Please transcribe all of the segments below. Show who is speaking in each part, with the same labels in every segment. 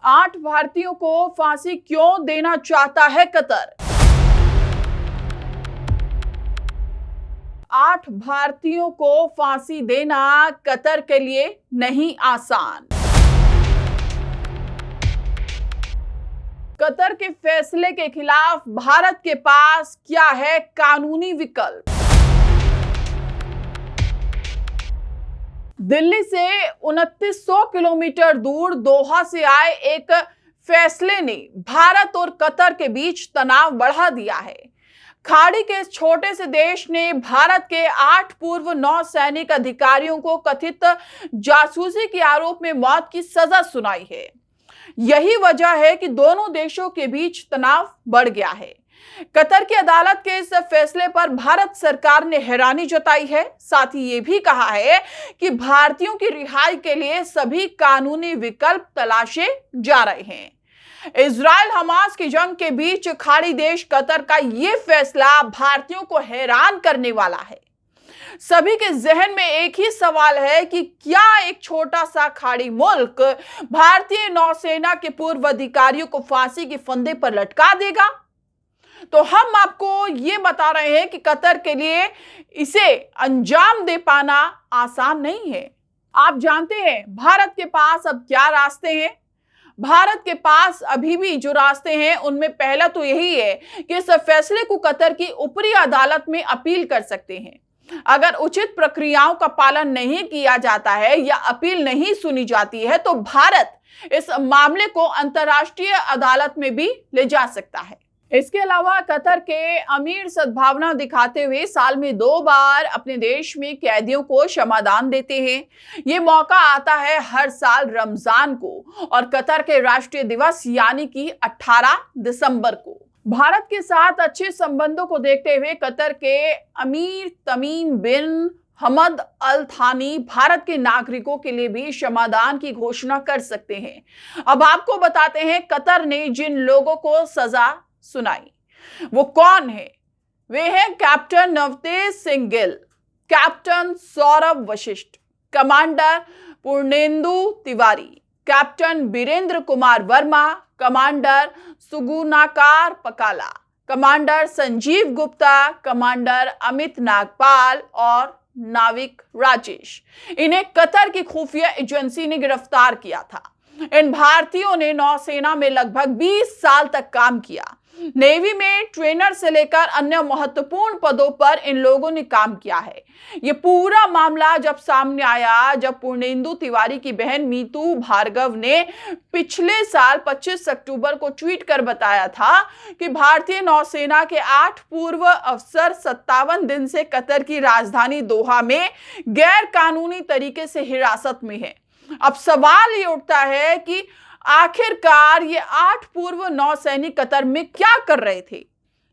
Speaker 1: 8 भारतीयों को फांसी क्यों देना चाहता है कतर? 8 भारतीयों को फांसी देना कतर के लिए नहीं आसान। कतर के फैसले के खिलाफ भारत के पास क्या है कानूनी विकल्प? दिल्ली से 2900 किलोमीटर दूर दोहा से आए एक फैसले ने भारत और कतर के बीच तनाव बढ़ा दिया है। खाड़ी के इस छोटे से देश ने भारत के 8 पूर्व नौसैनिक अधिकारियों को कथित जासूसी के आरोप में मौत की सजा सुनाई है। यही वजह है कि दोनों देशों के बीच तनाव बढ़ गया है। कतर की अदालत के इस फैसले पर भारत सरकार ने हैरानी जताई है। साथ ही ये भी कहा है कि भारतीयों की रिहाई के लिए सभी कानूनी विकल्प तलाशे जा रहे हैं। इजराइल हमास की जंग के बीच खाड़ी देश कतर का ये फैसला भारतीयों को हैरान करने वाला है। सभी के जहन में एक ही सवाल है कि क्या एक छोटा सा खाड़ी मुल्क भारतीय नौसेना के पूर्व अधिकारियों को फांसी के फंदे पर लटका देगा? तो हम आपको ये बता रहे हैं कि कतर के लिए इसे अंजाम दे पाना आसान नहीं है। आप जानते हैं भारत के पास अब क्या रास्ते हैं? भारत के पास अभी भी जो रास्ते हैं उनमें पहला तो यही है कि इस फैसले को कतर की ऊपरी अदालत में अपील कर सकते हैं। अगर उचित प्रक्रियाओं का पालन नहीं किया जाता है या अपील नहीं सुनी जाती है तो भारत इस मामले को अंतर्राष्ट्रीय अदालत में भी ले जा सकता है। इसके अलावा कतर के अमीर सद्भावना दिखाते हुए साल में 2 बार अपने देश में कैदियों को क्षमादान देते हैं। ये मौका आता है हर साल रमजान को और कतर के राष्ट्रीय दिवस यानी कि 18 दिसंबर को। भारत के साथ अच्छे संबंधों को देखते हुए कतर के अमीर तमीम बिन हमद अल थानी भारत के नागरिकों के लिए भी क्षमादान की घोषणा कर सकते हैं। अब आपको बताते हैं कतर ने जिन लोगों को सजा सुनाई वो कौन है। वे हैं captain Navtej Singh Gill, captain Saurabh Vashisht, commander Purnendu Tiwari, captain Birendra Kumar Verma, commander Sugunakar Pakala, commander Sanjeev Gupta, commander Amit Nagpal और नाविक राजेश। इन्हें कतर की खुफिया एजेंसी ने गिरफ्तार किया था। इन भारतीयों ने नौसेना में लगभग 20 साल तक काम किया। नेवी में ट्रेनर से लेकर अन्य महत्वपूर्ण पदों पर इन लोगों ने काम किया है। ये पूरा मामला जब सामने आया जब पूर्णेंदु तिवारी की बहन मीतू भार्गव ने पिछले साल 25 अक्टूबर को ट्वीट कर बताया था कि भारतीय नौसेना के 8 पूर्व अफसर 57 दिन से कतर की राजधानी दोहा में गैर कानूनी तरीके से हिरासत में हैं। अब सवाल ये उठता है कि आखिरकार ये 8 पूर्व नौसैनिक कतर में क्या कर रहे थे?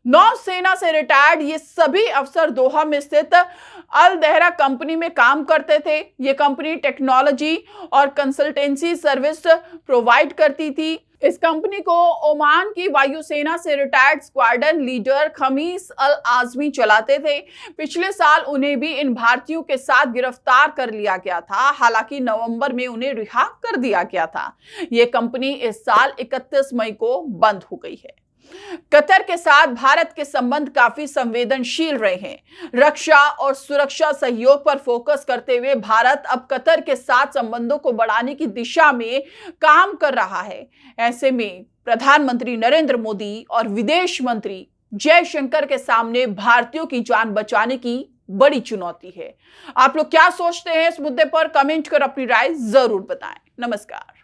Speaker 1: नौसेना से रिटायर्ड ये सभी अफसर दोहा में स्थित अल दहरा कंपनी में काम करते थे। ये कंपनी टेक्नोलॉजी और कंसल्टेंसी सर्विस प्रोवाइड करती थी। इस कंपनी को ओमान की वायुसेना से रिटायर्ड स्क्वाड्रन लीडर खमीस अल आजमी चलाते थे। पिछले साल उन्हें भी इन भारतीयों के साथ गिरफ्तार कर लिया गया था। हालांकि नवंबर में उन्हें रिहा कर दिया गया था। ये कंपनी इस साल 31 मई को बंद हो गई है। कतर के साथ भारत के संबंध काफी संवेदनशील रहे हैं। रक्षा और सुरक्षा सहयोग पर फोकस करते हुए भारत अब कतर के साथ संबंधों को बढ़ाने की दिशा में काम कर रहा है। ऐसे में प्रधानमंत्री नरेंद्र मोदी और विदेश मंत्री जयशंकर के सामने भारतीयों की जान बचाने की बड़ी चुनौती है। आप लोग क्या सोचते हैं इस मुद्दे पर? कमेंट कर अपनी राय जरूर बताएं। नमस्कार।